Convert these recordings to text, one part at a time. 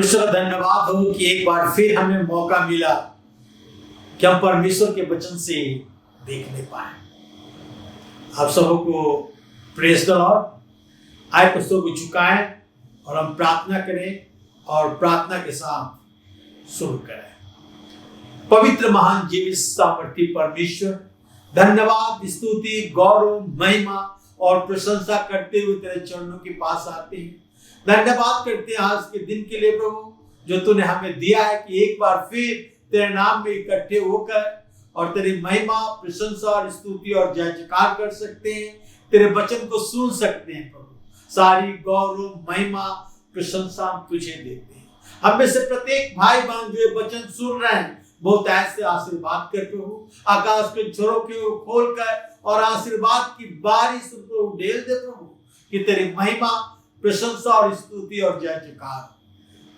परमेश्वर का धन्यवाद हो कि एक बार फिर हमें मौका मिला कि हम परमेश्वर के वचन से देखने पाए। आप सबको प्रेज द लॉर्ड। आए पुस्तकों को झुकाएं और हम प्रार्थना करें और प्रार्थना के साथ शुरू करें। पवित्र महान जीवित सामर्थी परमेश्वर, धन्यवाद, स्तुति, गौरव, महिमा और प्रशंसा करते हुए तेरे चरणों के पास आते हैं। धन्यवाद करते हैं आज के दिन के लिए प्रभु, जो तूने हमें दिया है कि एक बार फिर तेरे नाम में इकट्ठे होकर और तेरी महिमा, प्रशंसा और स्तुति और जय जयकार कर सकते हैं, तेरे वचन को सुन सकते हैं। प्रभु सारी गौरव, महिमा, प्रशंसा हम तुझे देते हैं। हम में से प्रत्येक भाई बहन जो ये वचन सुन रहे हैं, बहुत ऐसे आशीर्वाद कर प्रभु, आकाश के झरोखे को खोलकर और आशीर्वाद की बारिश प्रभु ढेल दे प्रभु, कि तेरी महिमा, प्रशंसा और स्तुति और जय जयकार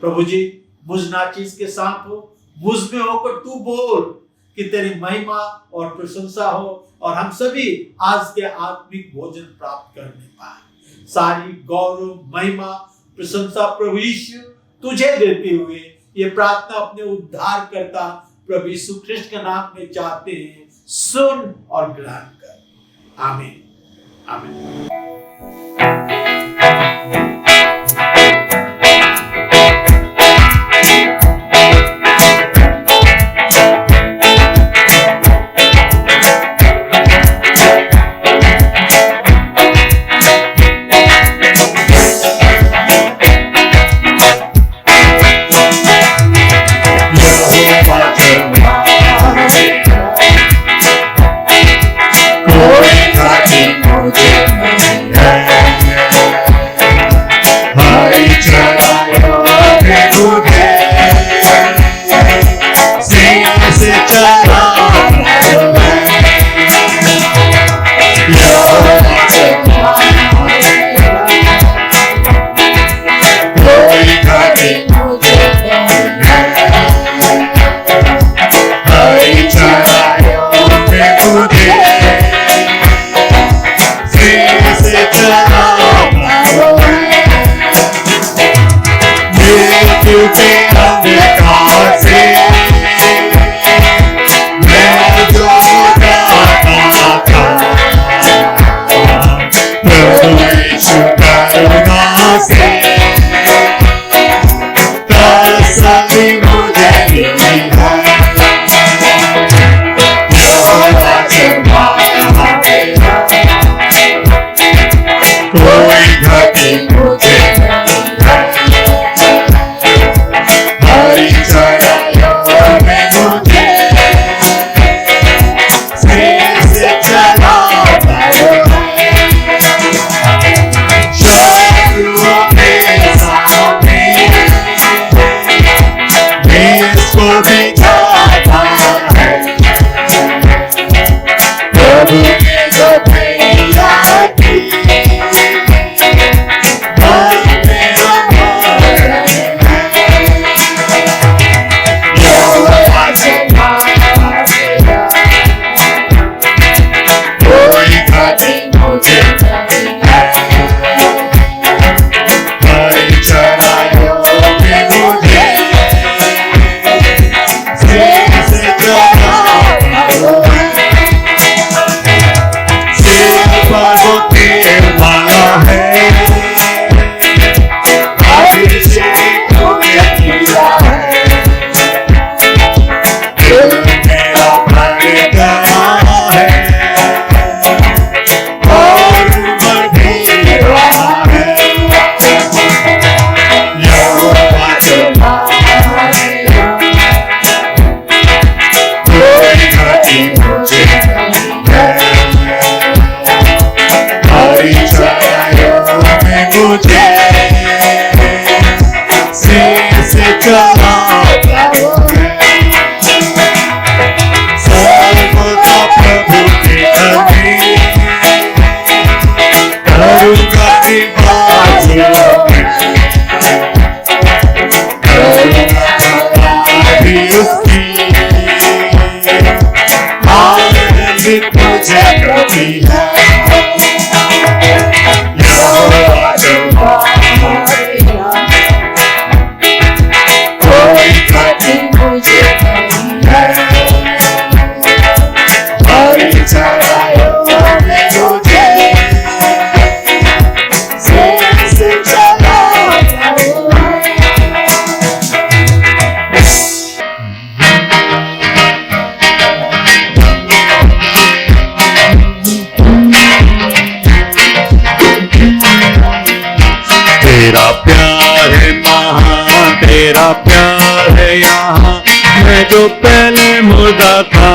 प्रभु जी मुझ नाचीज के साथ हो, मुझ में होकर तू बोल कि तेरी महिमा और प्रशंसा हो और हम सभी आज के आत्मिक भोजन प्राप्त करने पाए। सारी गौरव, महिमा, प्रशंसा प्रभु यीशु तुझे देते हुए ये प्रार्थना अपने उद्धार करता प्रभु यीशु ख्रिस्ट के नाम में चाहते हैं, सुन और ग्रहण कर। आमीन आमीन। तेरा प्यार है यहाँ। मैं जो पहले मुर्दा था,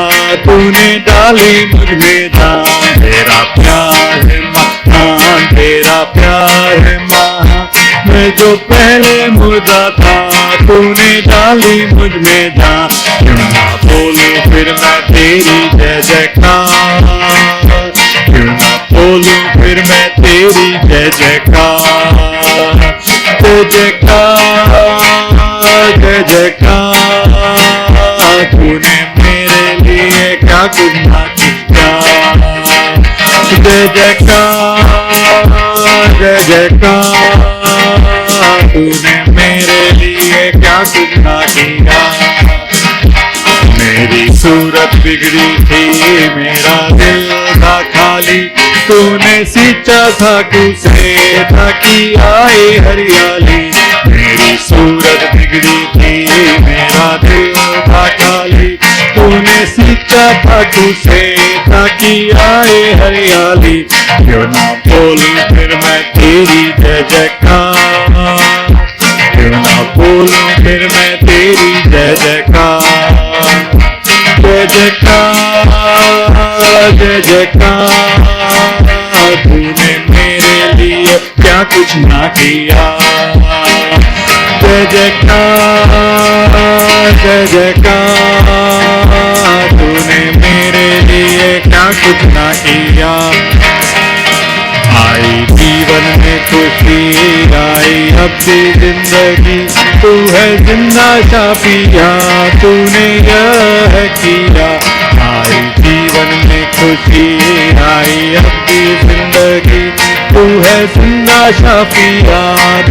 तूने डाली मुझ में जान। तेरा प्यार है महान, तेरा प्यार है महान। मैं जो पहले मुर्दा था, तूने डाली मुझ में जान। क्यों ना बोलूं फिर मैं तेरी जय जयकार, क्यों ना बोलूं फिर मैं तेरी जय जयकार। जय जयकार, जय जयकार, तूने मेरे लिए क्या कुछ ना किया। जय जयकार, जय जयकार, तूने मेरे लिए क्या कुछ ना किया। मेरी सूरत बिगड़ी थी, मेरा दिल था खाली, तूने सींचा था तुझसे ताकि आए हरियाली। मेरी सूरत बिगड़ी थी, मेरा दिल था खाली, तूने सींचा था तुझसे ताकि आए हरियाली। क्यों ना बोलूं फिर मैं तेरी जय जयकार, क्यों ना बोलूं फिर मैं तेरी जय जयकार। जय जयकार, जय जयकार, तूने मेरे लिए क्या कुछ ना किया। जय जयकार, जय जयकार, तूने मेरे लिए क्या कुछ ना किया। आई जीवन में खुशी, आई अब की जिंदगी, तू है जिंदा शाफिया, तूने यह किया। आई जीवन में खुशी, आई अब की जिंदगी, तू है जिंदा शाफिया,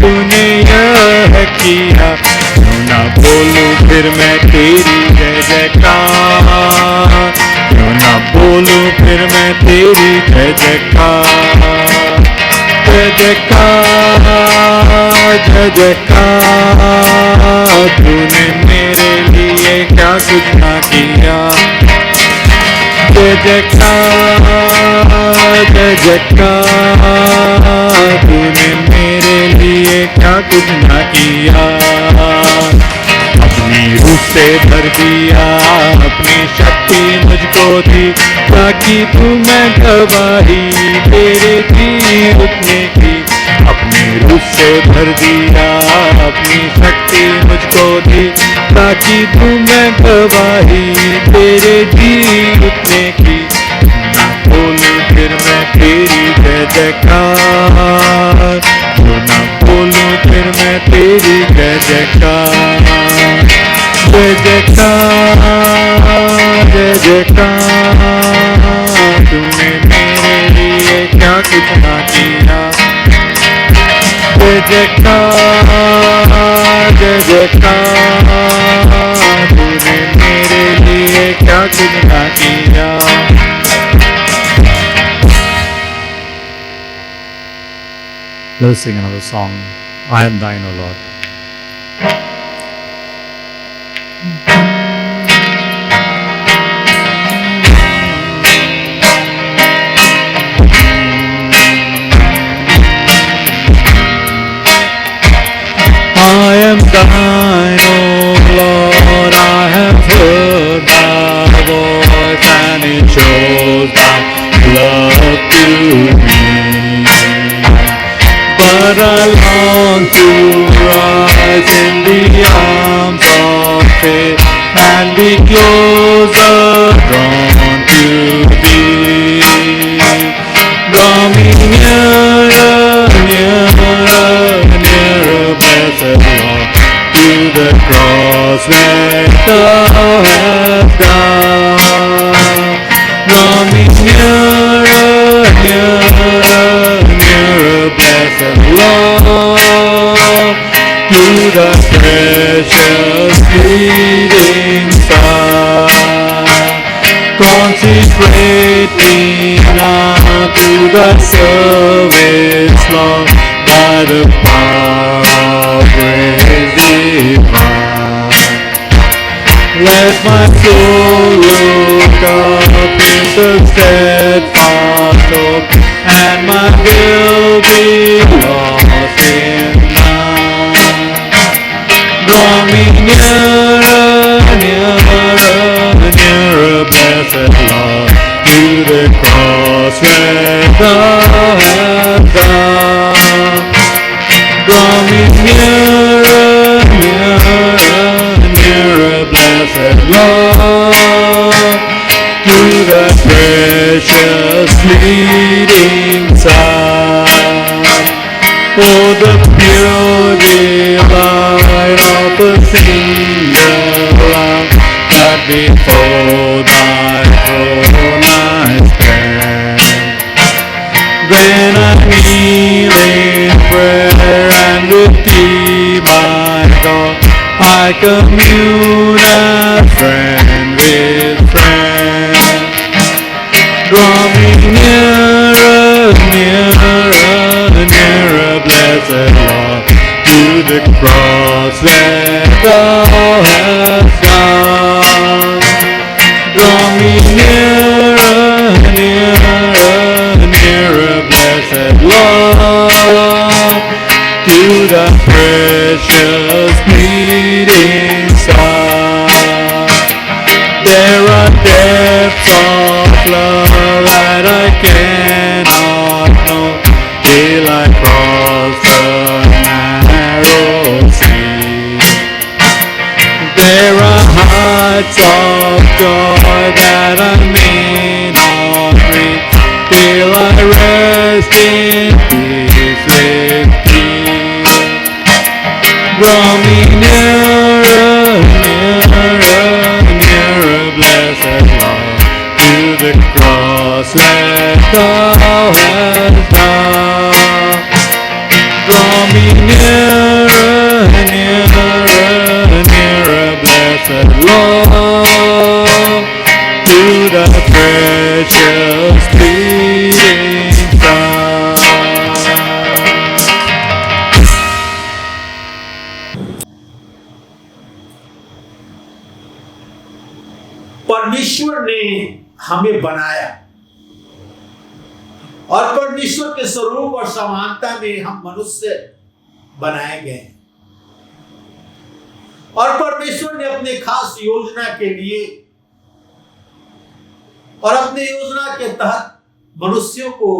तूने यह किया। क्यों ना बोलूं फिर मैं तेरी जय जयकार, क्यों ना बोलूं फिर मैं तेरी जय जयकार। जय जयकार, जय जयकार, तूने मेरे लिए क्या कुछ ना किया। जय जयकार, जय जयकार, तूने मेरे लिए क्या कुछ ना किया। अपनी रूह से भर दिया, अपनी शक्ति मुझको दी, ताकि तू मैं गवाही तेरे जी उठने की। अपनी रूह से भर दिया, अपनी शक्ति मुझको दी, ताकि तू मैं गवाही तेरे जी उठने की। ना बोलूं फिर मैं तेरी जय जयकार, क्यों ना बोलूं फिर मैं तेरी जय जयकार। जय जयकार, जय जयकार, तूने मेरे लिए क्या कुछ ना किया। जय जयकार, जय जयकार, तूने मेरे लिए क्या कुछ ना किया। Let's sing another song. I am thine, O Lord. I am thine, O Lord, I have heard thy voice, and it shows thy love to me. But I long to rise in the arms of faith and be closer drawn to thee. Draw me nearer, nearer, nearer, blessed Lord, to the cross where thou hast died. Draw me nearer, nearer, nearer, blessed Lord, to the precious bleeding side. Consecrate me now to the service, Lord, by the power of grace divine. Let my soul look up in the steadfast hope, and my will be lost in thine. Draw me nearer, nearer, nearer, blessed Lord, to the cross where thou hast gone. Draw me nearer, nearer, nearer, blessed Lord, to the precious bleeding side. Oh, the pure delight of a single love, that before thy throne I stand. Then I kneel in prayer, and with thee, my God, I commune as friend with friend. Draw me nearer, nearer, nearer, blessed Lord, to the cross where thou hast gone. Draw me nearer, nearer, nearer, blessed Lord, to the precious bleeding side. There are depths of love that I cannot know till I cross the narrow sea. There are heights of joy that I may not reach till I rest in peace with thee. Draw me nearer, nearer, nearer, blessed Lord, to the cross where thou hast gone. Draw me nearer, nearer, nearer, blessed Lord, to the precious bleeding side. परमेश्वर ने हमें बनाया और परमेश्वर के स्वरूप और समानता में हम मनुष्य बनाए गए हैं। और परमेश्वर ने अपने खास योजना के लिए और अपने योजना के तहत मनुष्यों को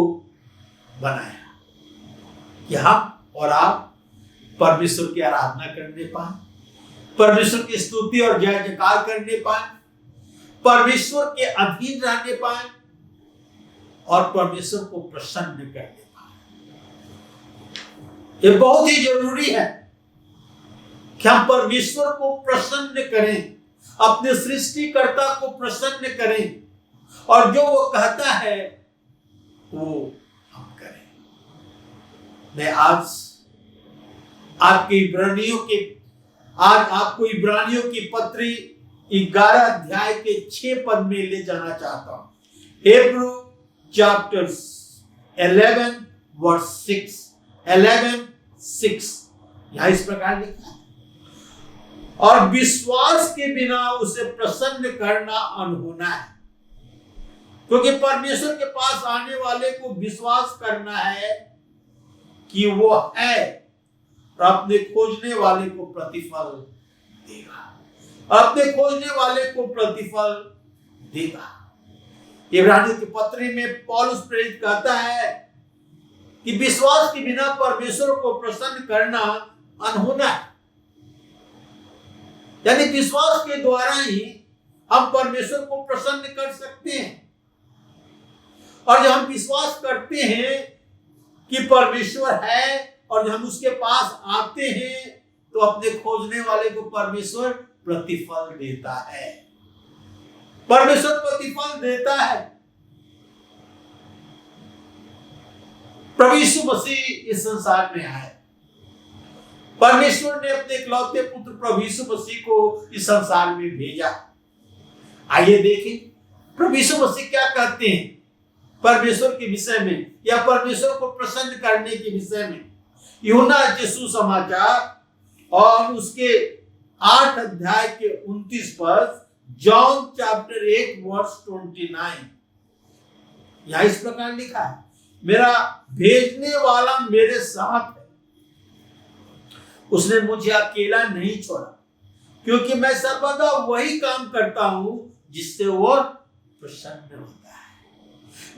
बनाया कि हम और आप परमेश्वर की आराधना करने पाए, परमेश्वर की स्तुति और जय जयकार करने पाए, परमेश्वर के अधीन रहने पाए और परमेश्वर को प्रसन्न करने पाए। ये बहुत ही जरूरी है कि हम परमेश्वर को प्रसन्न करें, अपने सृष्टिकर्ता को प्रसन्न करें और जो वो कहता है वो हम करें। मैं आज आपको इब्रानियों की पत्री 11 अध्याय के 6 पद में ले जाना चाहता हूं। Hebrew chapter 11 verse 6 11:6 यहां इस प्रकार लिखा है, और विश्वास के बिना उसे प्रसन्न करना अनहोना है, क्योंकि परमेश्वर के पास आने वाले को विश्वास करना है कि वो है और अपने खोजने वाले को प्रतिफल देगा, अपने खोजने वाले को प्रतिफल देगा। इब्रानियों की पत्री में पौलुस प्रेरित कहता है कि विश्वास के बिना परमेश्वर को प्रसन्न करना अनहोना है, यानी विश्वास के द्वारा ही हम परमेश्वर को प्रसन्न कर सकते हैं। और जब हम विश्वास करते हैं कि परमेश्वर है और जब हम उसके पास आते हैं तो अपने खोजने वाले को परमेश्वर प्रतिफल देता है, परमेश्वर प्रतिफल देता है। प्रभु यीशु मसीह इस संसार में आए, परमेश्वर ने अपने इकलौते पुत्र प्रभु यीशु मसीह को इस संसार में भेजा। आइए देखें प्रभु यीशु मसीह क्या कहते हैं परमेश्वर के विषय में या परमेश्वर को प्रसन्न करने के विषय में। यूहन्ना के सुसमाचार और उसके 8 अध्याय के 29 पद, जॉन चैप्टर 8 वर्स 29, यहां इस प्रकार लिखा है, मेरा भेजने वाला मेरे साथ है, उसने मुझे अकेला नहीं छोड़ा, क्योंकि मैं सर्वदा वही काम करता हूं जिससे वो प्रसन्न होता है।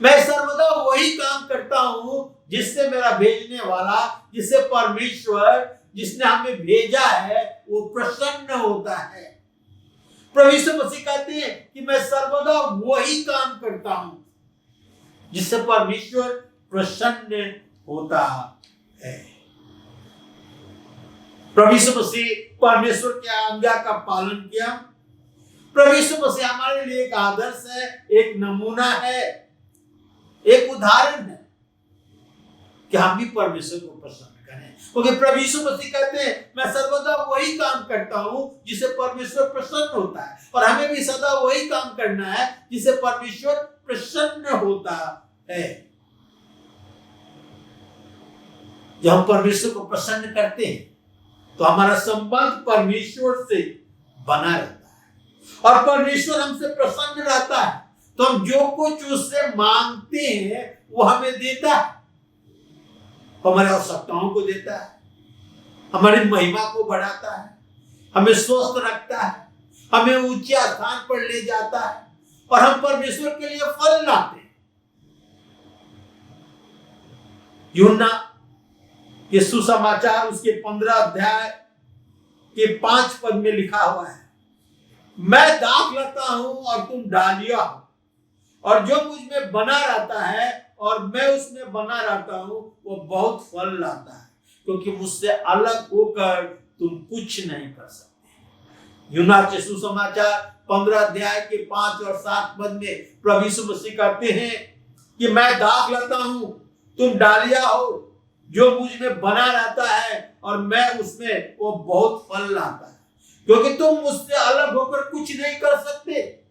मैं सर्वदा वही काम करता हूं जिससे मेरा भेजने वाला, जिससे परमेश्वर जिसने हमें भेजा है, वो प्रसन्न होता है। प्रभु यीशु मसीह कहते हैं कि मैं सर्वदा वही काम करता हूं जिससे परमेश्वर प्रसन्न होता है। प्रभु यीशु मसीह परमेश्वर की आज्ञा का पालन किया। प्रभु यीशु मसीह हमारे लिए एक आदर्श है, एक नमूना है, एक उदाहरण है कि हम भी परमेश्वर को पसंद करें। क्योंकि प्रभु यीशु मसीह कहते हैं मैं सर्वदा वही काम करता हूं जिससे परमेश्वर प्रसन्न होता है, और हमें भी सदा वही काम करना है जिससे परमेश्वर प्रसन्न होता है। जब हम परमेश्वर को प्रसन्न करते हैं तो हमारा संबंध परमेश्वर से बना रहता है, और परमेश्वर हमसे प्रसन्न रहता है तो हम जो कुछ उससे मांगते हैं वो हमें देता है, हमारी आवश्यकताओं को देता है, हमारी महिमा को बढ़ाता है, हमें स्वस्थ रखता है, हमें ऊंचे स्थान पर ले जाता है, और हम परमेश्वर के लिए फल लाते हैं। यूहन्ना के सुसमाचार उसके 15 अध्याय के 5 पद में लिखा हुआ है, मैं दाख लाता हूं और तुम डालियां हो, और जो मुझ में बना रहता है और मैं उसमें बना रहता हूं वो बहुत फल लाता है, क्योंकि मुझसे अलग होकर तुम कुछ नहीं कर सकते। यूहन्ना के सुसमाचार 15 अध्याय के 5 और 7 पद में प्रभु यीशु मसीह कहते हैं कि मैं दाख लाता हूं, तुम डालियां हो, जो मुझ में बना रहता है और मैं उसमें वो बहुत फल लाता है, क्योंकि तुम मुझसे अलग होकर कुछ नहीं कर सकते।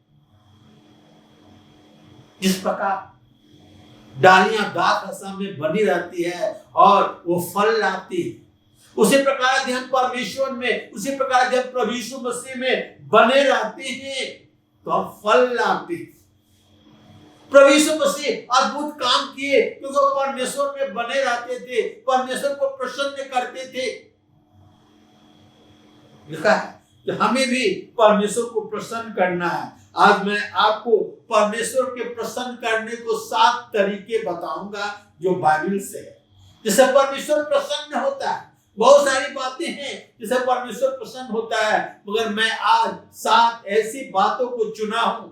जिस प्रकार डालियां दाख रसा में बनी रहती है और वो फल लाती है, उसी प्रकार यदि हम परमेश्वर में, उसी प्रकार जब प्रभु यीशु मसीह में बने रहते हैं तो हम फल लाते हैं। प्रभु यीशु मसीह अद्भुत काम किए क्योंकि वो परमेश्वर में बने रहते थे, परमेश्वर को प्रसन्न करते थे। लिखा है कि हमें भी परमेश्वर को प्रसन्न करना है। आज मैं आपको परमेश्वर के प्रसन्न करने को 7 तरीके बताऊंगा जो बाइबल से है, जिससे परमेश्वर प्रसन्न होता है। बहुत सारी बातें हैं जिससे परमेश्वर प्रसन्न होता है, मगर मैं आज 7 ऐसी बातों को चुना हूं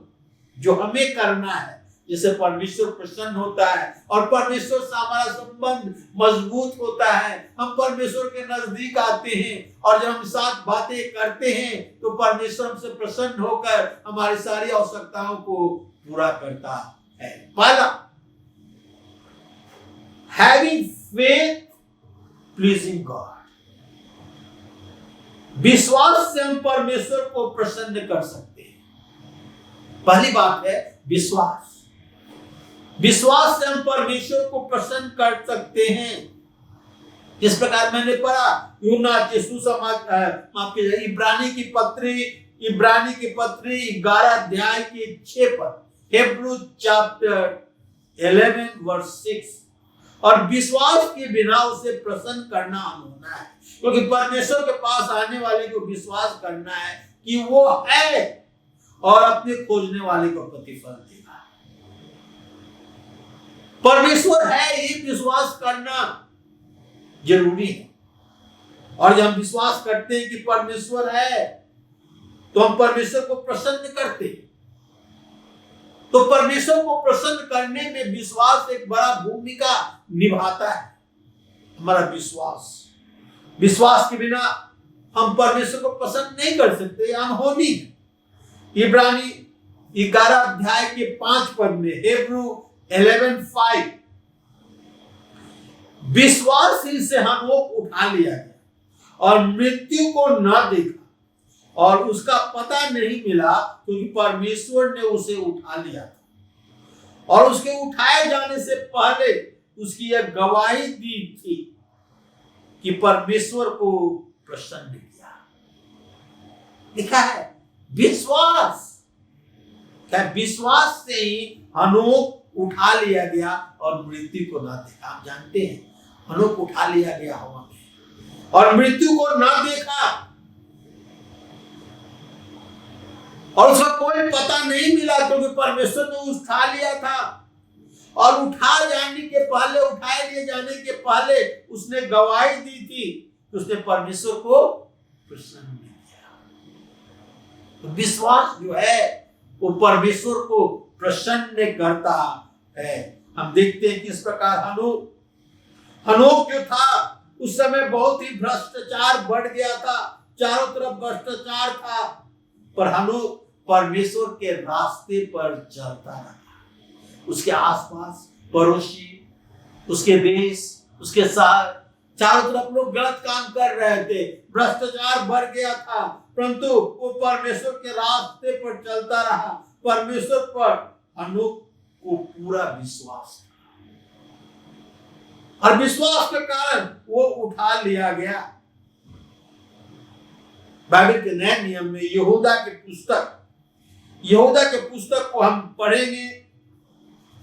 जो हमें करना है जिससे परमेश्वर प्रसन्न होता है और परमेश्वर से हमारा संबंध मजबूत होता है। हम परमेश्वर के नजदीक आते हैं और जब हम 7 बातें करते हैं तो परमेश्वर हमसे प्रसन्न होकर हमारी सारी आवश्यकताओं को पूरा करता है। पहला, हैविंग फेथ प्लीजिंग गॉड। विश्वास से हम परमेश्वर को प्रसन्न कर सकते हैं। पहली बात है विश्वास। विश्वास से हम परमेश्वर को प्रसन्न कर सकते हैं। जिस प्रकार मैंने पढ़ा यूहन्ना के सुसमाचार इब्रानी की पत्री 11 अध्याय के 6 पद, हिब्रू चैप्टर 11 वर्स 6, और विश्वास के बिना उसे प्रसन्न करना अनहोना है, क्योंकि परमेश्वर के पास आने वाले को विश्वास करना है कि वो है और अपने खोजने वाले को प्रतिफल देगा। परमेश्वर है, ये विश्वास करना जरूरी है। और जब हम विश्वास करते हैं कि परमेश्वर है तो हम परमेश्वर को प्रसन्न करते हैं। तो परमेश्वर को प्रसन्न करने में विश्वास एक बड़ा भूमिका निभाता है। हमारा विश्वास के बिना हम परमेश्वर को प्रसन्न नहीं कर सकते, अनहोनी है। इब्रानी 11 अध्याय के 5 पद में, हिब्रू 11:5, विश्वास ही से हनोक उठा लिया गया और मृत्यु को न देखा और उसका पता नहीं मिला, क्योंकि परमेश्वर ने उसे उठा लिया था और उसके उठाए जाने से पहले उसकी यह गवाही दी थी कि परमेश्वर को प्रसन्न किया। लिखा है विश्वास, क्या विश्वास से ही हनोक उठा लिया गया और मृत्यु को ना देखा। आप जानते हैं हनोक उठा लिया गया हवा में, और मृत्यु को न देखा और उसका कोई पता नहीं मिला, क्योंकि परमेश्वर ने उठा लिया था। और उठाए लिए जाने के पहले उसने गवाही दी थी, उसने परमेश्वर को प्रसन्न नहीं किया। तो विश्वास जो है वो परमेश्वर को प्रसन्न करता है। हम देखते हैं किस प्रकार हनोक जो था उस समय बहुत ही भ्रष्टाचार बढ़ गया था, चारों तरफ भ्रष्टाचार था, पर हनोक परमेश्वर के रास्ते पर चलता रहा। उसके आसपास पड़ोसी, उसके देश, उसके साथ चारों तरफ लोग गलत काम कर रहे थे, भ्रष्टाचार बढ़ गया था, परंतु वो परमेश्वर के रास्ते पर चलता रहा। परमेश्वर पर हनोक को पूरा विश्वास था और विश्वास के कारण वो उठा लिया गया। बाइबल के नए नियम में यहूदा के पुस्तक को हम पढ़ेंगे,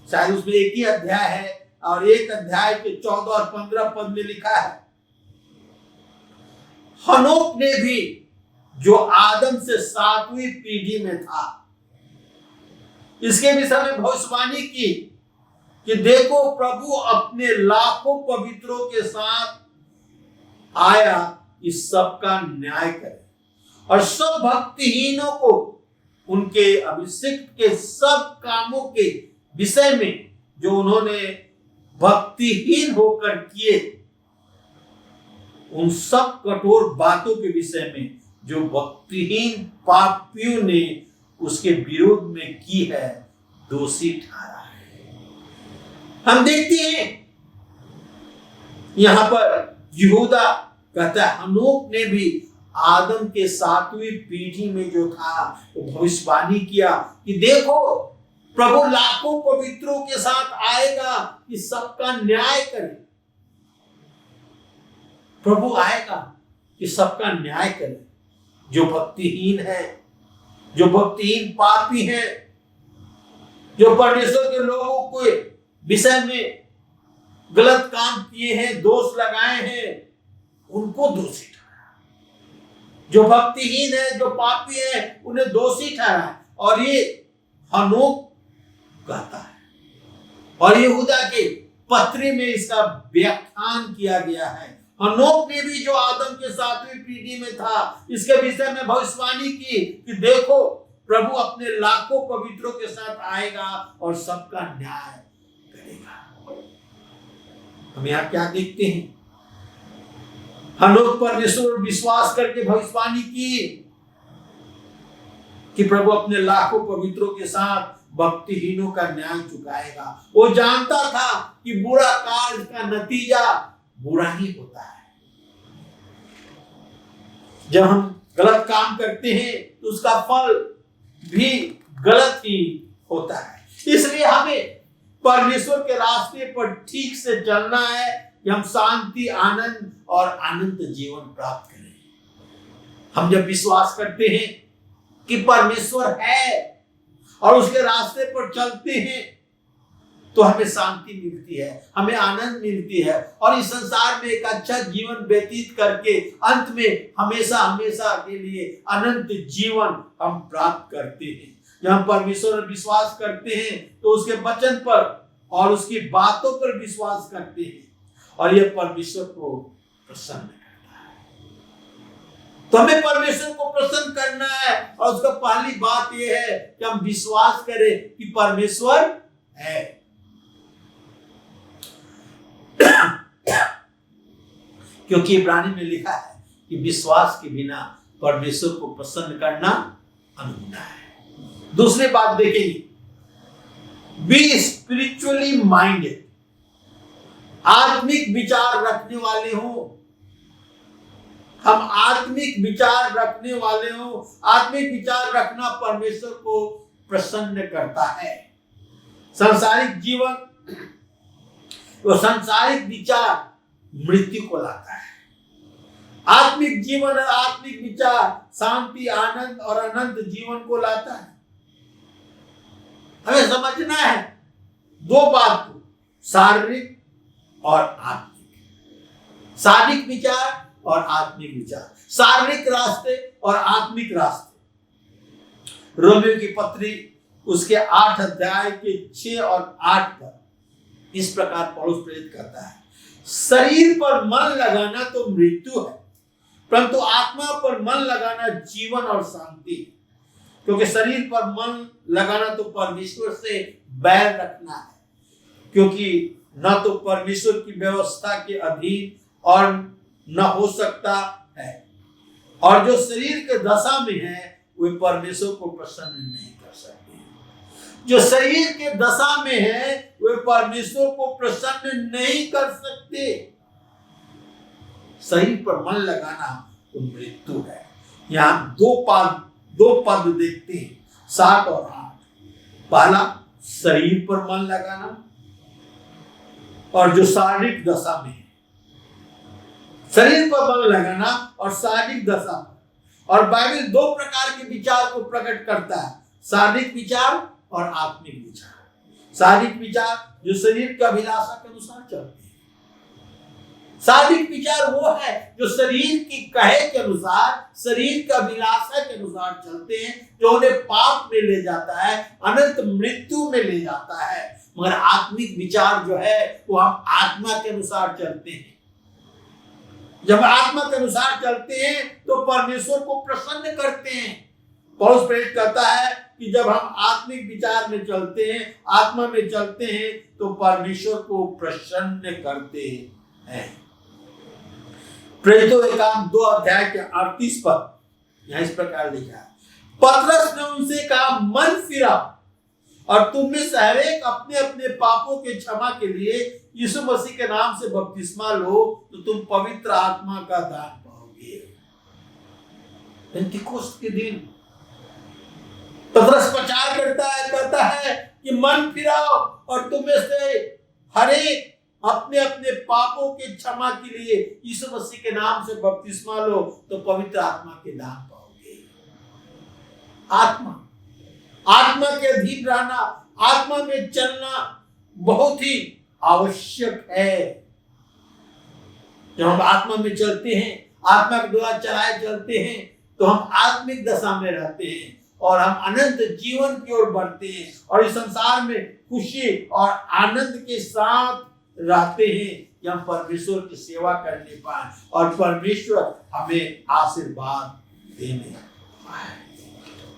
शायद उसमें एक ही अध्याय है और एक अध्याय के 14 और 15 पद में लिखा है, हनोक ने भी जो आदम से 7वीं पीढ़ी में था, इसके विषय में भविष्यवाणी की कि देखो प्रभु अपने लाखों पवित्रों के साथ आया इस सब का न्याय करे और सब भक्तिहीनों को उनके अभिषिक्त के सब कामों के विषय में जो उन्होंने भक्तिहीन होकर किए, उन सब कठोर बातों के विषय में जो भक्तिहीन पापियों ने उसके विरोध में की है, दोषी ठहरा है। हम देखते हैं यहां पर यहूदा कहता है हनोक ने भी आदम के 7वीं पीढ़ी में जो था वो भविष्यवाणी किया कि देखो प्रभु लाखों पवित्रों के साथ आएगा कि सबका न्याय करे। प्रभु आएगा कि सबका न्याय करे, जो भक्तिहीन है, जो भक्तिहीन पापी है, जो परमेश्वर के लोगों के विषय में गलत काम किए हैं, दोष लगाए हैं, उनको दोषी ठहराया। जो भक्तिहीन है, जो पापी है, उन्हें दोषी ठहराया। और ये हनोक कहता है और यहूदा के पत्री में इसका व्याख्यान किया गया है। हनोक ने भी जो आदम के 7वीं पीढ़ी में था, इसके विषय में भविष्यवाणी की कि देखो प्रभु अपने लाखों पवित्रों के साथ आएगा और सबका न्याय करेगा। हम यहाँ क्या देखते हैं? हनोक परमेश्वर विश्वास करके भविष्यवाणी की कि प्रभु अपने लाखों पवित्रों के साथ भक्तिहीनों का न्याय चुकाएगा। वो जानता था कि बुरा कार्य का नतीजा बुरा ही होता है। जब हम गलत काम करते हैं तो उसका फल भी गलत ही होता है। इसलिए हमें परमेश्वर के रास्ते पर ठीक से चलना है कि हम शांति, आनंद और अनंत जीवन प्राप्त करें। हम जब विश्वास करते हैं कि परमेश्वर है और उसके रास्ते पर चलते हैं तो हमें शांति मिलती है, हमें आनंद मिलती है और इस संसार में एक अच्छा जीवन व्यतीत करके अंत में हमेशा हमेशा के लिए अनंत जीवन हम प्राप्त करते हैं। जब हम परमेश्वर पर विश्वास करते हैं तो उसके वचन पर और उसकी बातों पर विश्वास करते हैं और यह परमेश्वर को प्रसन्न करता है। तो हमें परमेश्वर को प्रसन्न करना है और उसका पहली बात यह है कि हम विश्वास करें कि परमेश्वर है। क्योंकि इब्रानी में लिखा है कि विश्वास के बिना परमेश्वर को प्रसन्न करना अनहोना है। दूसरी बात देखेंगे, बी स्पिरिचुअली माइंडेड, आत्मिक विचार रखने वाले हो। हम आत्मिक विचार रखने वाले हो। आत्मिक विचार रखना परमेश्वर को प्रसन्न करता है। सांसारिक जीवन, वो सांसारिक विचार मृत्यु को लाता है। आत्मिक जीवन, आत्मिक विचार शांति, आनंद और अनंत जीवन को लाता है। हमें समझना है दो बात को, शारीरिक और आत्मिक। शारीरिक विचार और आत्मिक विचार, शारीरिक रास्ते और आत्मिक रास्ते। रोमियो की पत्री उसके 8 अध्याय के 6 और 8 पर इस प्रकार पौलुस प्रेरित करता है, शरीर पर मन लगाना तो मृत्यु है, परंतु आत्मा पर मन लगाना जीवन और शांति है। क्योंकि शरीर पर मन लगाना तो परमेश्वर से बैर रखना है, क्योंकि न तो परमेश्वर की व्यवस्था के अधीन और न हो सकता है, और जो शरीर के दशा में है वे परमेश्वर को प्रसन्न नहीं कर सकते। जो शरीर के दशा में है वे परमेश्वर को प्रसन्न नहीं कर सकते। शरीर पर मन लगाना तो मृत्यु है। यहाँ दो पद देखते हैं, 7 और 8। पहला शरीर पर मन लगाना, और जो शारीरिक दशा में है, शरीर पर मन लगाना और शारीरिक दशा पर। और बाइबल 2 प्रकार के विचार को प्रकट करता है, शारीरिक विचार और आत्मिक विचार। शारीरिक विचार जो शरीर की अभिलाषा के अनुसार चलते हैं। शारीरिक विचार वो है जो शरीर की कहे के अनुसार, शरीर की अभिलाषा के अनुसार चलते हैं, जो उन्हें पाप में ले जाता है, अनंत मृत्यु में ले जाता है। मगर आत्मिक विचार जो है वो हम आत्मा के अनुसार चलते हैं। जब आत्मा के अनुसार चलते हैं तो परमेश्वर को प्रसन्न करते हैं। पौलुस प्रेरित कहता है कि जब हम आत्मिक विचार में चलते हैं, आत्मा में चलते हैं, तो परमेश्वर को प्रसन्न करते हैं। प्रेरितों के काम 2 अध्याय के 38 पर यहाँ इस प्रकार लिखा है, पतरस ने उनसे कहा, मन फिरा और तुम में से हर एक अपने अपने पापों के क्षमा के लिए यीशु मसीह के नाम से बपतिस्मा लो, तो तुम पवित्र आत्मा का दान पाओगे। पेंतिकोस्त के दिन पतरस प्रचार करता है, कहता है कि मन फिराओ और तुम में से हर एक अपने अपने पापों के क्षमा के लिए यीशु मसीह के नाम से बपतिस्मा लो, तो पवित्र आत्मा के दान पाओगे। आत्मा के अधीन रहना, आत्मा में चलना बहुत ही आवश्यक है। जब हम आत्मा में चलते हैं, आत्मा के द्वारा चलाए चलते हैं, तो हम आत्मिक दशा में रहते हैं और हम अनंत जीवन की ओर बढ़ते हैं और इस संसार में खुशी और आनंद के साथ रहते हैं कि हम परमेश्वर की सेवा करने पाए और परमेश्वर हमें आशीर्वाद देने पाए।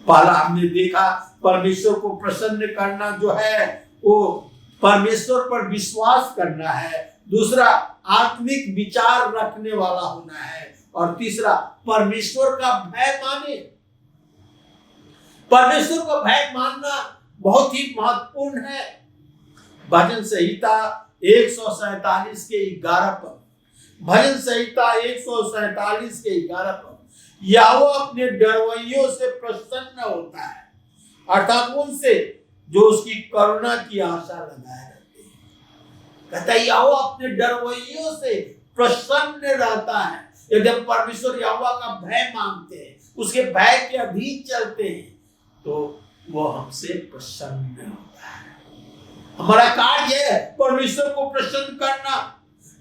पहला हमने देखा परमेश्वर को प्रसन्न करना जो है वो परमेश्वर पर विश्वास करना है। दूसरा आत्मिक विचार रखने वाला होना है और तीसरा परमेश्वर का भय माने। परमेश्वर का भय मानना बहुत ही महत्वपूर्ण है। भजन संहिता 147 के 11 पर, भजन संहिता 147 के 11 पर, यहोवा अपने डरवैयों से प्रसन्न होता है, अर्थात उनसे जो उसकी करुणा की आशा लगाए रहते हैं। कहता है यहोवा अपने डरवैयों से प्रसन्न रहता है। यदि हम परमेश्वर यहोवा का भय मानते हैं, उसके भय के अधीन चलते हैं, तो वो हमसे प्रसन्न होता है। हमारा कार्य है परमेश्वर को प्रसन्न करना।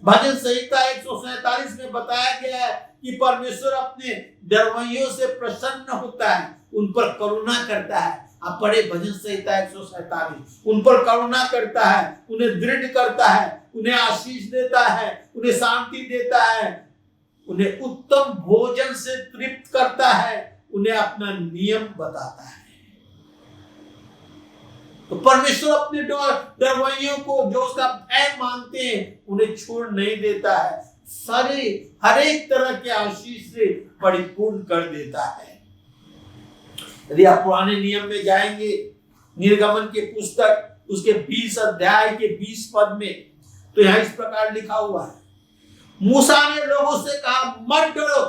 भजन संहिता 147 में बताया गया है कि परमेश्वर अपने डरवैयों से प्रसन्न होता है, उन पर करुणा करता है। आप पढ़े भजन संहिता 147, उन पर करुणा करता है, उन्हें दृढ़ करता है, उन्हें आशीष देता है, उन्हें शांति देता है, उन्हें उत्तम भोजन से तृप्त करता है, उन्हें अपना नियम बताता है। तो परमेश्वर अपने डरवैयों को जो उसका भय मानते हैं उन्हें छोड़ नहीं देता है, सारे हर एक तरह के आशीष से परिपूर्ण कर देता है। यदि आप पुराने नियम में जाएंगे, निर्गमन के पुस्तक उसके 20 अध्याय के 20 पद में, तो यहाँ इस प्रकार लिखा हुआ है, मूसा ने लोगों से कहा मत डरो,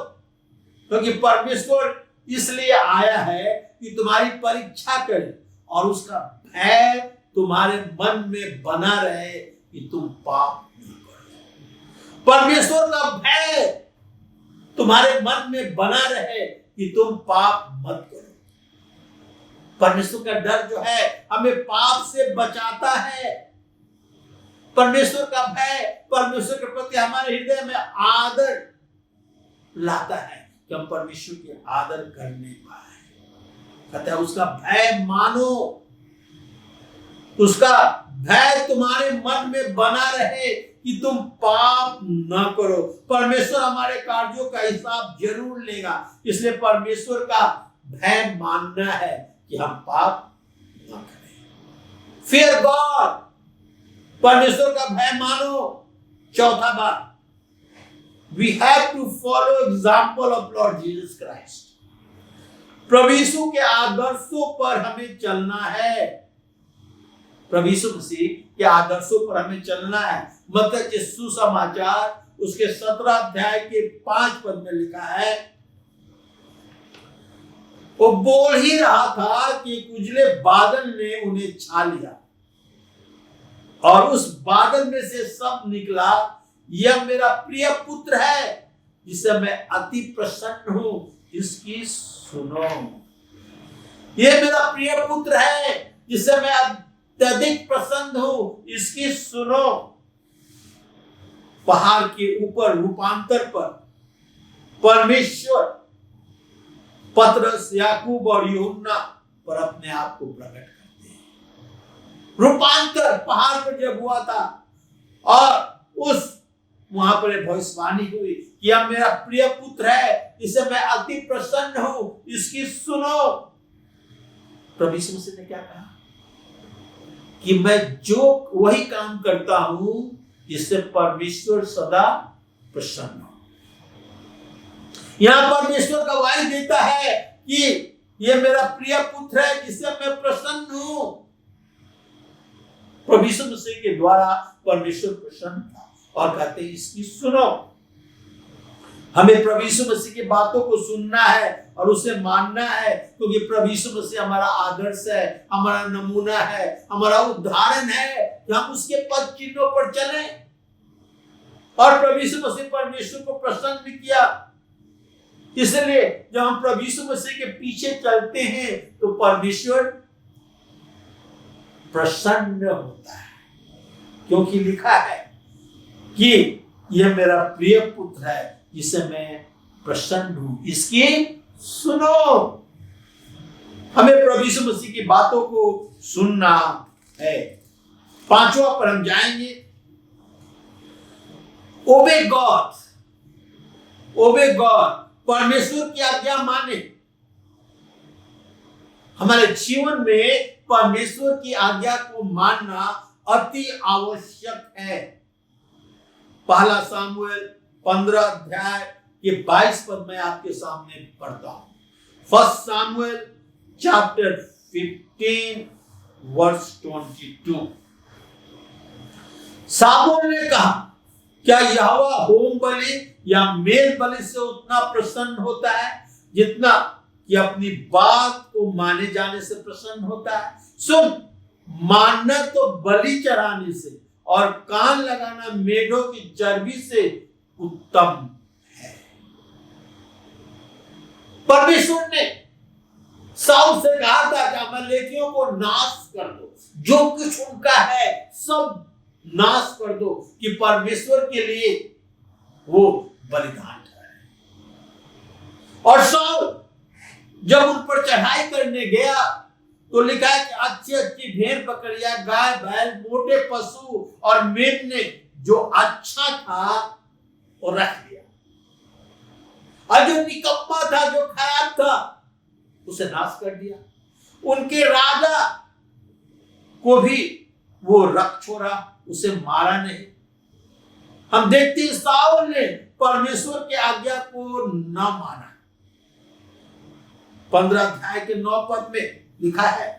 क्योंकि परमेश्वर इसलिए आया है कि तुम्हारी परीक्षा करे और उसका भय तुम्हारे मन में बना रहे कि तुम पाप न करो। परमेश्वर का भय तुम्हारे मन में बना रहे कि तुम पाप मत करो। परमेश्वर का डर जो है हमें पाप से बचाता है। परमेश्वर का भय, परमेश्वर के प्रति हमारे हृदय में आदर लाता है कि हम परमेश्वर की आदर करने पाए। कहता है उसका भय मानो, उसका भय तुम्हारे मन में बना रहे कि तुम पाप न करो। परमेश्वर हमारे कार्यों का हिसाब जरूर लेगा, इसलिए परमेश्वर का भय मानना है कि हम पाप न करें। फियर गॉड, परमेश्वर का भय मानो। चौथा बात, we have to follow example of Lord Jesus Christ. प्रभु यीशु के आदर्शों पर हमें चलना है। प्रभु यीशु मसीह के आदर्शों पर हमें चलना है। मतलब कि सुसमाचार उसके 17 अध्याय के 5 पद में लिखा है, वो बोल ही रहा था कि एक उजले बादल ने उन्हें छा लिया और उस बादल में से सब निकला, यह मेरा प्रिय पुत्र है जिससे मैं अति प्रसन्न हूं, इसकी सुनो। यह मेरा प्रिय पुत्र है जिससे मैं अत्यधिक प्रसन्न हूं, इसकी सुनो। पहाड़ के ऊपर रूपांतर पर परमेश्वर पतरस, याकूब और यूहन्ना पर अपने आप को प्रकट करते हैं। रूपांतर पहाड़ पर जब हुआ था और उस वहां पर भविष्यवाणी हुई कि यह मेरा प्रिय पुत्र है, इसे मैं अति प्रसन्न हूं, इसकी सुनो। प्रभु यीशु मसीह ने क्या कहा कि मैं जो वही काम करता हूं जिससे परमेश्वर सदा प्रसन्न हो। यहां परमेश्वर का वाणी देता है कि यह मेरा प्रिय पुत्र है जिससे मैं प्रसन्न हूं। प्रभु यीशु मसीह के द्वारा परमेश्वर प्रसन्न था और कहते हैं इसकी सुनो। हमें प्रभु यीशु मसीह की बातों को सुनना है और उसे मानना है, क्योंकि प्रभु यीशु मसीह हमारा आदर्श है, हमारा नमूना है, हमारा उदाहरण है कि हम उसके पद चिन्हों पर चलें। और प्रभु यीशु मसीह परमेश्वर को प्रसन्न किया, इसलिए जब हम प्रभु यीशु मसीह के पीछे चलते हैं तो परमेश्वर प्रसन्न होता है, क्योंकि लिखा है कि यह मेरा प्रिय पुत्र है जिसे मैं प्रसन्न हूं, इसकी सुनो। हमें प्रभु यीशु मसीह की बातों को सुनना है। 5वां पर हम जाएंगे, ओबे गॉड। ओबे गॉड, परमेश्वर की आज्ञा माने। हमारे जीवन में परमेश्वर की आज्ञा को मानना अति आवश्यक है। पहला सामुएल 15 अध्याय के 22 पद में आपके सामने पढ़ता हूं। First Samuel chapter 15 verse 22। Samuel ने कहा, क्या यहोवा होम बलि या मेल बलि से उतना प्रसन्न होता है जितना कि अपनी बात को माने जाने से प्रसन्न होता है? सुन, मानना तो बलि चढ़ाने से और कान लगाना मेढ़ों की चर्बी से उत्तम है। परमेश्वर ने साउल से कहा था कि अमालेकियों को नाश कर दो, जो कुछ उनका है सब नाश कर दो, कि परमेश्वर के लिए वो बलिदान ठहरे। और साउल जब उन पर चढ़ाई करने गया तो लिखा है कि अच्छी अच्छी भेड़ बकरियां, गाय बैल, मोटे पशु और मेमने जो अच्छा था वो रख दिया, और जो निकम्मा था, जो खराब था, उसे नाश कर दिया। उनके राजा को भी वो रख छोड़ा, उसे मारा नहीं। हम देखते हैं साउल ने परमेश्वर की आज्ञा को न माना। 15 अध्याय के 9 पद में लिखा है,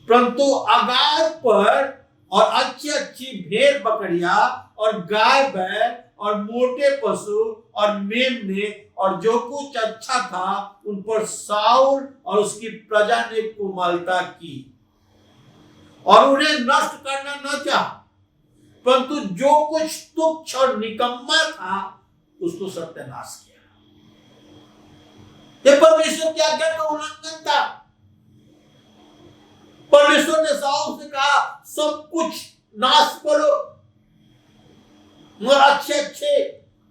परंतु अगार पर और अच्छी अच्छी भेड़ बकरियां और गाय बैल और मोटे पशु और मेमने और जो कुछ अच्छा था उन पर साउल और उसकी प्रजा ने कोमलता की और उन्हें नष्ट करना न चाहा, परंतु जो कुछ तुच्छ और निकम्मा था उसको सत्यानाश किया। यह परमेश्वर की आज्ञा का उल्लंघन था। परमेश्वर ने साउल से कहा, सब कुछ नाश करो, मगर अच्छे अच्छे,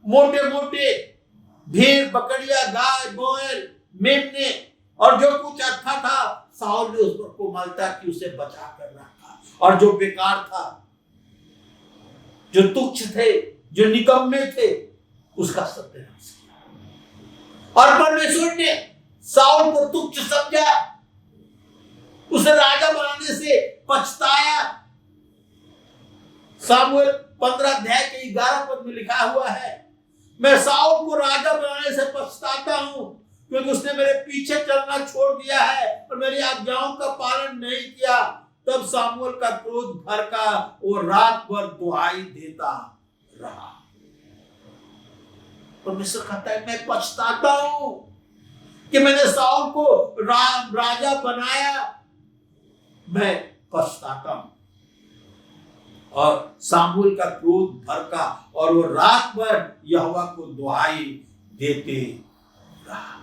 मोटे मोटे भेड़ बकरियां, गाय बैल, मेमने और जो कुछ अच्छा था, साउल ने उस पर कोमलता की उसे बचा कर रखा। और जो बेकार था, जो तुच्छ थे, जो निकम्मे थे, उसका सत्यानाश किया। और परमेश्वर ने साउल को तुच्छ समझा, उसे राजा बनाने से पछताया। सामुएल 15 अध्याय के 11 पद में लिखा हुआ है, मैं साउल को राजा बनाने से पछताता हूं, क्योंकि उसने मेरे पीछे चलना छोड़ दिया है और मेरी आज्ञाओं का पालन नहीं किया। तब सामुएल का क्रोध भड़का और रात भर दुहाई देता रहा। परमेश्वर कहता है, मैं पछताता हूं कि मैंने साउल को राजा बनाया, मैं पछताता हूं। और सामुएल का क्रोध भड़का और वो रात भर यहोवा को दुहाई देते रहा।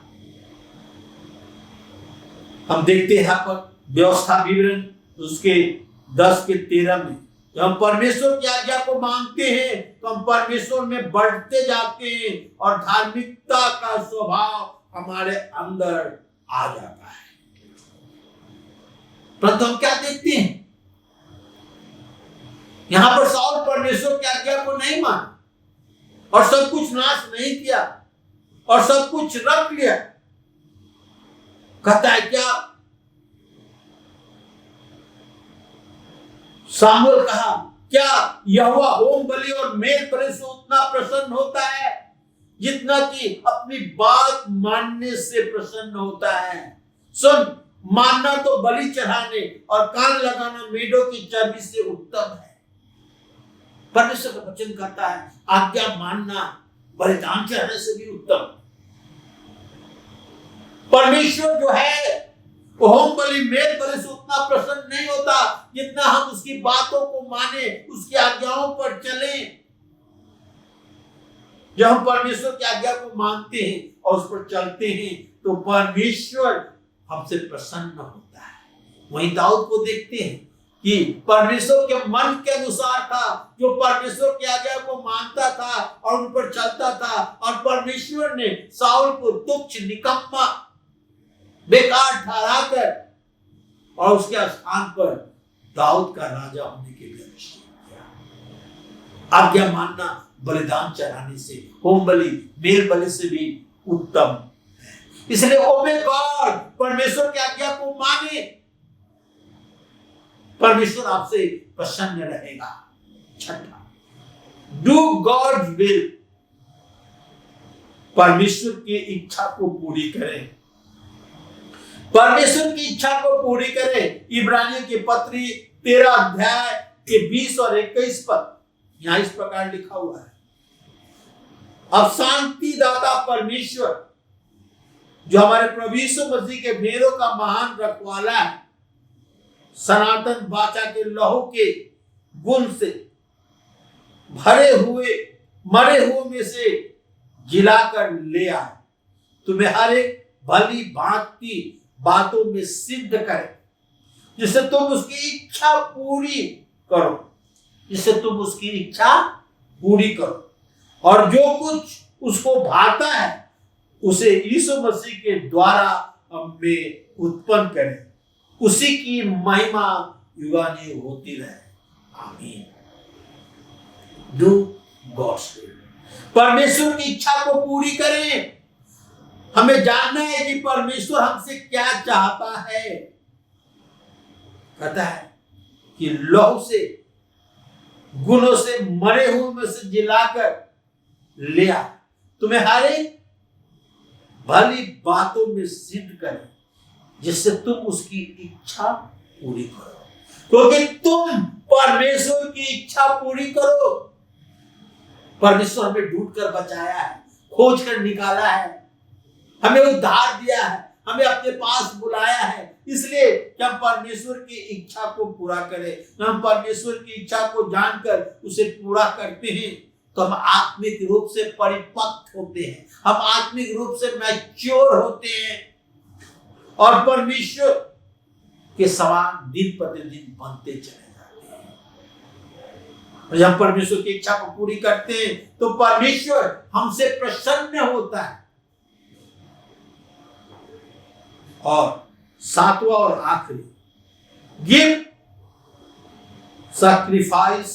हम देखते हैं यहाँ पर व्यवस्था विवरण उसके 10 के 13 में, जब हम परमेश्वर की आज्ञा को मानते हैं तो हम परमेश्वर में बढ़ते जाते हैं और धार्मिकता का स्वभाव हमारे अंदर आ जाता है। परंतु हम क्या देखते हैं, यहां पर साउल परमेश्वर की आज्ञा को नहीं माना और सब कुछ नाश नहीं किया और सब कुछ रख लिया। कहता है क्या, सामुएल कहा, क्या यहोवा होम बलि और मेल बलि से उतना प्रसन्न होता है जितना कि अपनी बात मानने से प्रसन्न होता है? सुन, मानना तो बलि चढ़ाने और कान लगाना मेढ़ों की चर्बी से उत्तम है। परमेश्वर का वचन कहता है, आज्ञा मानना बलिदान चढ़ाने से भी उत्तम। परमेश्वर जो है वो होम बलि मेल बलि से उतना प्रसन्न नहीं होता जितना हम उसकी बातों को माने, उसकी आज्ञाओं पर चलें। जब हम परमेश्वर की आज्ञा को मानते हैं और उस पर चलते हैं तो परमेश्वर हमसे प्रसन्न होता है। वहीं दाऊद को देखते हैं कि परमेश्वर के मन के अनुसार था, जो परमेश्वर की आज्ञा को मानता था और उन पर चलता था। और परमेश्वर ने साउल को तुच्छ, निकम्मा, बेकार ठहराकर और उसके स्थान पर दाऊद का राजा होने के लिए अभिषेक किया। आज्ञा मानना बलिदान चढ़ाने से, होम बलि, मेल बलि से भी उत्तम है। इसलिए ओबे गॉड, परमेश्वर की आज्ञा को माने, परमेश्वर आपसे प्रसन्न रहेगा। छठा, डू गॉड विल, परमेश्वर की इच्छा को पूरी करें। परमेश्वर की इच्छा को पूरी करें। इब्रानियों की पत्री 13 अध्याय के 20 और 21 पद यहां इस प्रकार लिखा हुआ है, अब शांति दाता परमेश्वर जो हमारे प्रभु यीशु मसीह के भेड़ों का महान रखवाला है, सनातन वाचा के लहू के गुण से भरे हुए मरे हुए में से जिलाकर ले आए, तुम्हें हर एक भली भांति बातों में सिद्ध करे, जिससे तुम उसकी इच्छा पूरी करो, जिससे तुम उसकी इच्छा पूरी करो और जो कुछ उसको भाता है उसे यीशु मसीह के द्वारा हम में उत्पन्न करे, उसी की महिमा युगाने होती रहे। आमीन। डू गॉड्स विल, परमेश्वर की इच्छा को पूरी करें। हमें जानना है कि परमेश्वर हमसे क्या चाहता है। कहता है कि लहू से, गुणों से, मरे हुए में से जिलाकर ले आ, तुम्हें हर एक भली बातों में सिद्ध करे, जिससे तुम उसकी इच्छा पूरी करो, क्योंकि तुम परमेश्वर की इच्छा पूरी करो। परमेश्वर हमें ढूंढ कर बचाया है, खोज कर निकाला है, हमें उद्धार दिया है, हमें अपने पास बुलाया है, इसलिए कि हम परमेश्वर की इच्छा को पूरा करें। हम परमेश्वर की इच्छा को जानकर उसे पूरा करते हैं तो हम आत्मिक रूप से परिपक्व होते हैं, हम आत्मिक रूप से मैच्योर होते हैं और परमेश्वर के समान दिन प्रतिदिन बनते चले जाते हैं। और जब परमेश्वर की इच्छा को पूरी करते हैं तो परमेश्वर हमसे प्रसन्न होता है। और सातवां और आखिरी, give sacrifice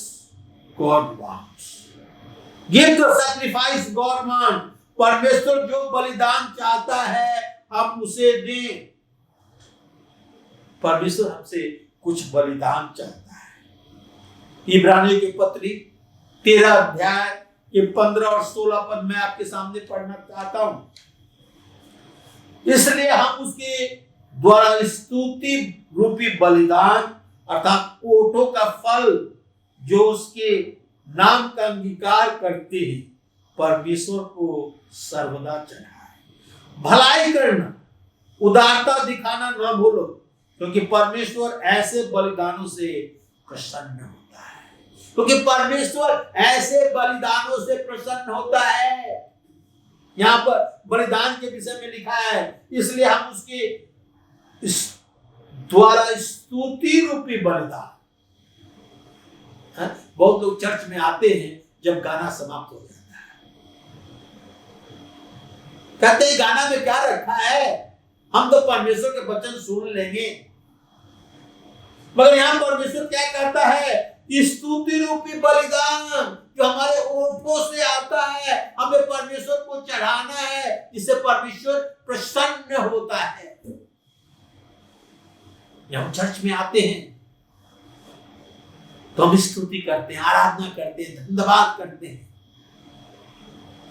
God wants. Give the sacrifice God wants. परमेश्वर जो बलिदान चाहता है हम उसे दें। परमेश्वर हमसे कुछ बलिदान चाहता है। इब्रानियों की पत्री 13 अध्याय के 15 और 16 पद मैं आपके सामने पढ़ना चाहता हूं। इसलिए हम उसके द्वारा स्तुति रूपी बलिदान अर्थात ओठों का फल जो उसके नाम का अंगीकार करते हैं परमेश्वर को सर्वदा चढ़ाए। भलाई करना, उदारता दिखाना न भूलो, क्योंकि परमेश्वर ऐसे बलिदानों से प्रसन्न होता है। क्योंकि परमेश्वर ऐसे बलिदानों से प्रसन्न होता है। यहां पर बलिदान के विषय में लिखा है, इसलिए हम उसके द्वारा स्तुति रूपी बलिदान। बहुत लोग चर्च में आते हैं जब गाना समाप्त हो जाता है, कहते हैं गाना में क्या रखा है, हम तो परमेश्वर के वचन सुन लेंगे। मगर यहां परमेश्वर क्या करता है, स्तुति रूपी बलिदान जो हमारे ओठों से आता है हमें परमेश्वर को चढ़ाना है, जिससे परमेश्वर प्रसन्न होता है। जब हम चर्च में आते हैं तो हम स्तुति करते हैं, आराधना करते हैं, धन्यवाद करते हैं।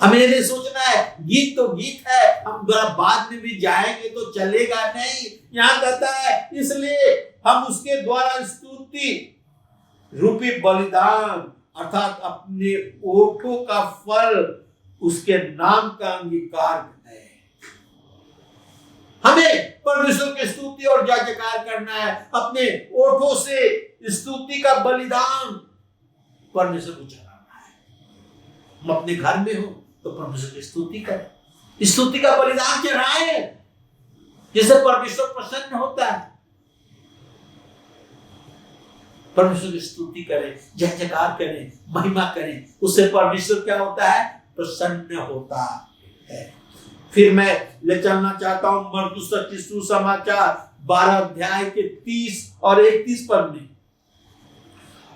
हमें नहीं सोचना है गीत तो गीत है, हम बाद में भी जाएंगे तो चलेगा, नहीं। यहां कहता है इसलिए हम उसके द्वारा स्तुति रूपी बलिदान अर्थात अपने ओठों का फल उसके नाम का अंगीकार है। हमें परमेश्वर की स्तुति और जय जयकार करना है, अपने ओठों से स्तुति का बलिदान परमेश्वर को चढ़ाना है। हम अपने घर में हो तो परमेश्वर की स्तुति करें, स्तुति का बलिदान चढ़ाएं, जिससे परमेश्वर प्रसन्न होता है। परमेश्वर की स्तुति करें, जय जयकार करें, महिमा करें, उससे परमेश्वर क्या होता है, प्रसन्न होता है। फिर मैं ले चलना चाहता हूं मरकुस सुसमाचार 12 अध्याय के 30 और 31 पद में।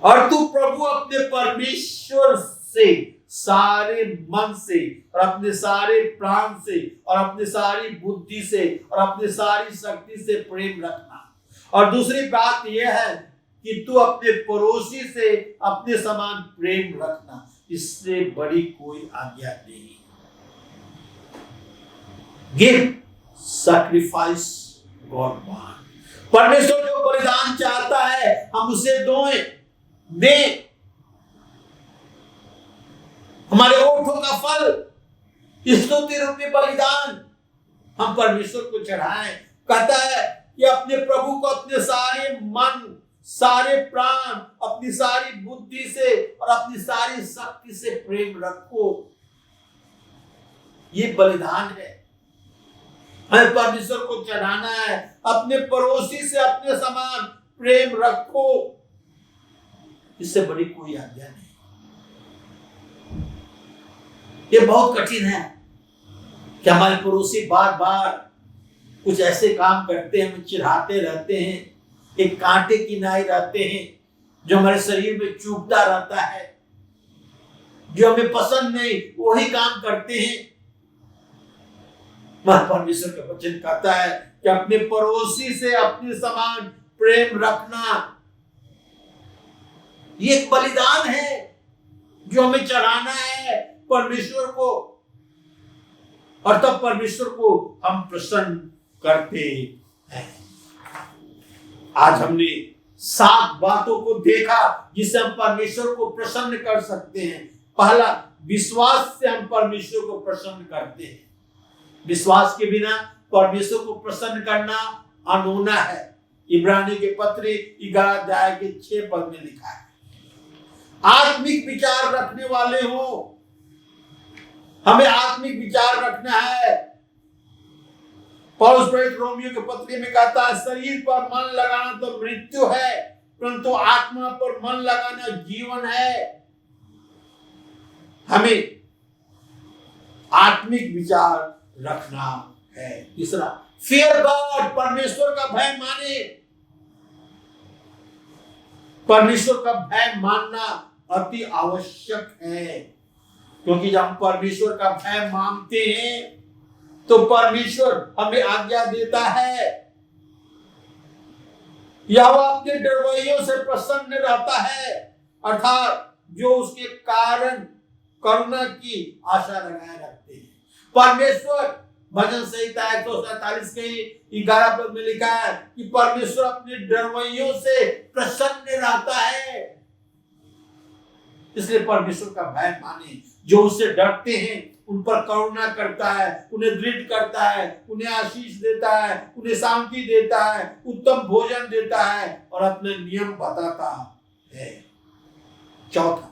और तू प्रभु अपने परमेश्वर से सारे मन से और अपने सारे प्राण से और अपने सारी बुद्धि से और अपने सारी शक्ति से प्रेम रखना। और दूसरी बात यह है कि तू अपने पड़ोसी से अपने समान प्रेम रखना, इससे बड़ी कोई आज्ञा नहीं। Give sacrifice God wants. परमेश्वर जो बलिदान चाहता है हम उसे दें। हमारे ओठों का फल स्तुति रूपी बलिदान हम परमेश्वर को चढ़ाएं। कहता है कि अपने प्रभु को अपने सारे मन, सारे प्राण, अपनी सारी बुद्धि से और अपनी सारी शक्ति से प्रेम रखो। ये बलिदान है, हमें परमेश्वर को चढ़ाना है। अपने पड़ोसी से अपने समान प्रेम रखो, इससे बड़ी कोई आज्ञा नहीं। ये बहुत कठिन है कि हमारे पड़ोसी बार बार कुछ ऐसे काम करते हैं, हमें चिढ़ाते रहते हैं, एक कांटे की नाई रहते हैं, जो हमारे शरीर में चुभता रहता है, जो हमें पसंद नहीं वही काम करते हैं। परमेश्वर का वचन कहता है कि अपने पड़ोसी से अपने समान प्रेम रखना, ये एक बलिदान है जो हमें चढ़ाना है परमेश्वर को, और तब परमेश्वर को हम प्रसन्न करते हैं। आज हमने 7 बातों को देखा जिससे हम परमेश्वर को प्रसन्न कर सकते हैं। पहला, विश्वास से हम परमेश्वर को प्रसन्न करते हैं। विश्वास के बिना परमेश्वर को प्रसन्न करना अनहोना है। इब्रानियों के पत्र 11 अध्याय के 6 पद में लिखा है, आत्मिक विचार रखने वाले हो। हमें आत्मिक विचार रखना है। पौलुस प्रेरित रोमियो के पत्र में कहता है, शरीर पर मन लगाना तो मृत्यु है, परंतु आत्मा पर मन लगाना जीवन है। हमें आत्मिक विचार रखना है। तीसरा, फियर गॉड, परमेश्वर का भय माने। परमेश्वर का भय मानना अति आवश्यक है, क्योंकि जब हम परमेश्वर का भय मानते हैं तो परमेश्वर हमें आज्ञा देता है, या वह अपने डरवैयों से प्रसन्न रहता है, अर्थात जो उसके कारण करुणा की आशा लगाए रखते हैं। परमेश्वर, भजन संहिता 147 के 11 पद में लिखा है कि परमेश्वर अपने डरवैयों से प्रसन्न रहता है। इसलिए परमेश्वर का भय माने। जो उससे डरते हैं उन पर करुणा करता है, उन्हें दृढ़ करता है, उन्हें आशीष देता है, उन्हें शांति देता है, उत्तम भोजन देता है और अपने नियम बताता है। चौथा,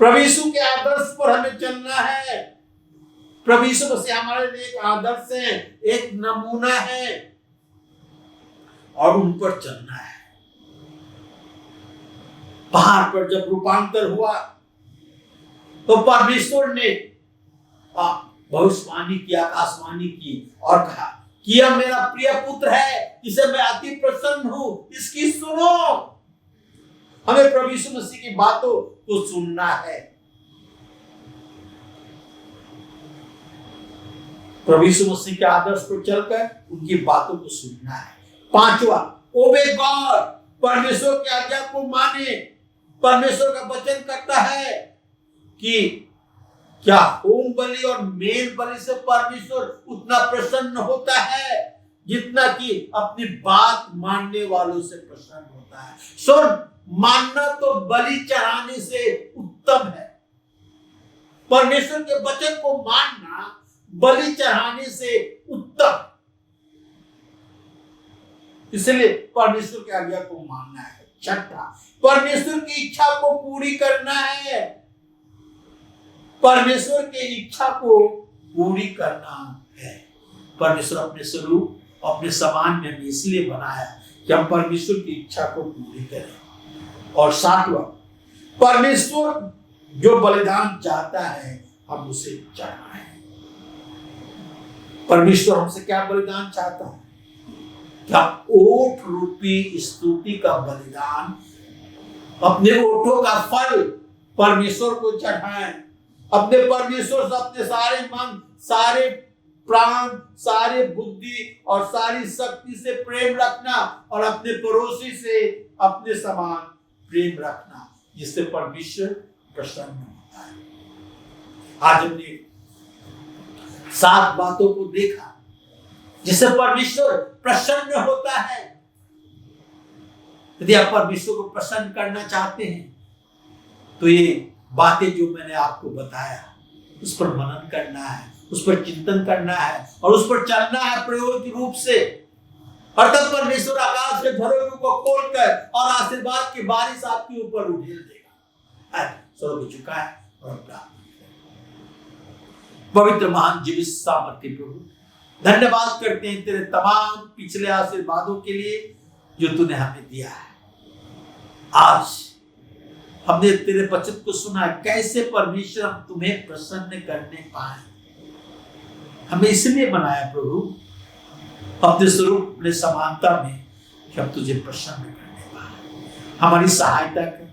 प्रभु यीशु के आदर्श पर हमें चलना है। प्रभु यीशु मसीह हमारे लिए एक आदर्श है, एक नमूना है और उन पर चलना है। पहाड़ पर जब रूपांतर हुआ तो परमेश्वर ने भविष्यवाणी की, आकाशवाणी की और कहा कि यह मेरा प्रिय पुत्र है, इसे मैं अति प्रसन्न हूं, इसकी सुनो। हमें प्रभु यीशु मसीह की बातों को सुनना है। प्रभु यीशु मसीह के आदर्श पर चलकर उनकी बातों को सुनना है। पांचवा, ओबे गॉड, परमेश्वर की आज्ञा को माने। परमेश्वर का वचन करता है कि क्या होम बलि और मेल बलि से परमेश्वर उतना प्रसन्न होता है जितना कि अपनी बात मानने वालों से प्रसन्न होता है। सुन, मानना तो बलि चढ़ाने से उत्तम है। परमेश्वर के वचन को मानना बलि चढ़ाने से उत्तम। इसलिए परमेश्वर की आज्ञा को मानना है। छठा, परमेश्वर की इच्छा को पूरी करना है। परमेश्वर की इच्छा को पूरी करना है। परमेश्वर अपने स्वरूप, अपने समान में हमें इसलिए बनाया कि हम परमेश्वर की इच्छा को पूरी करें। और सातवां, परमेश्वर जो बलिदान चाहता है हम उसे चढ़ाएं। परमेश्वर हमसे क्या बलिदान चाहता है? क्या ओठ रूपी स्तुति का बलिदान, अपने ओठों का फल परमेश्वर को चढ़ाएं। अपने परमेश्वर से अपने सारे मन, सारे प्राण, सारे बुद्धि और सारी शक्ति से प्रेम रखना और अपने पड़ोसी से अपने समान प्रेम रखना, जिससे परमेश्वर प्रसन्न होता है। आज हमने 7 बातों को देखा जिससे परमेश्वर प्रसन्न होता है। यदि आप परमेश्वर को प्रसन्न करना चाहते हैं तो ये बातें जो मैंने आपको बताया उस पर मनन करना है, उस पर चिंतन करना है और उस पर चलना है प्रयोग रूप से। और तब परमेश्वर आकाश के झरोखे को खोलकर और आशीर्वाद की बारिश आपके ऊपर उड़ेल देगा। स्वर्ग झुका है और पवित्र महान जीवित सामर्थ्य प्रभु, धन्यवाद करते हैं तेरे तमाम पिछले आशीर्वादों के लिए जो तूने हमें दिया है। आज हमने तेरे वचन को सुना, कैसे परमेश्वर हम तुम्हें प्रसन्न करने पाए। हमें इसलिए बनाया प्रभु, अपने स्वरूप, अपने समानता में, कि हम तुझे प्रसन्न करने पाए। हमारी सहायता कर,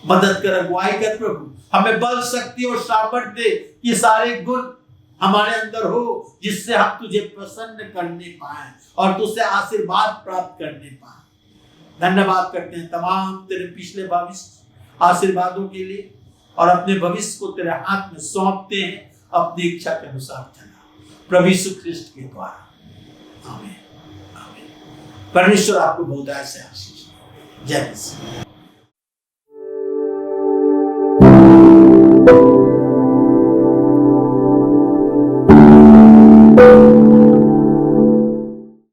मदद कर, अगुवाई कर प्रभु। हमें बल, शक्ति और सामर्थ्य दे, ये सारे गुण हमारे अंदर हो जिससे हम तुझे प्रसन्न करने पाए और तुझसे आशीर्वाद प्राप्त करने पाए। धन्यवाद करते हैं तमाम तेरे पिछले भविष्य आशीर्वादों के लिए और अपने भविष्य को तेरे हाथ में सौंपते हैं, अपनी इच्छा के अनुसार चला प्रभु यीशु ख्रिस्ट के द्वारा। आमीन। आमीन। परमेश्वर आपको बहुत ऐसे आशीष। जय मसीह।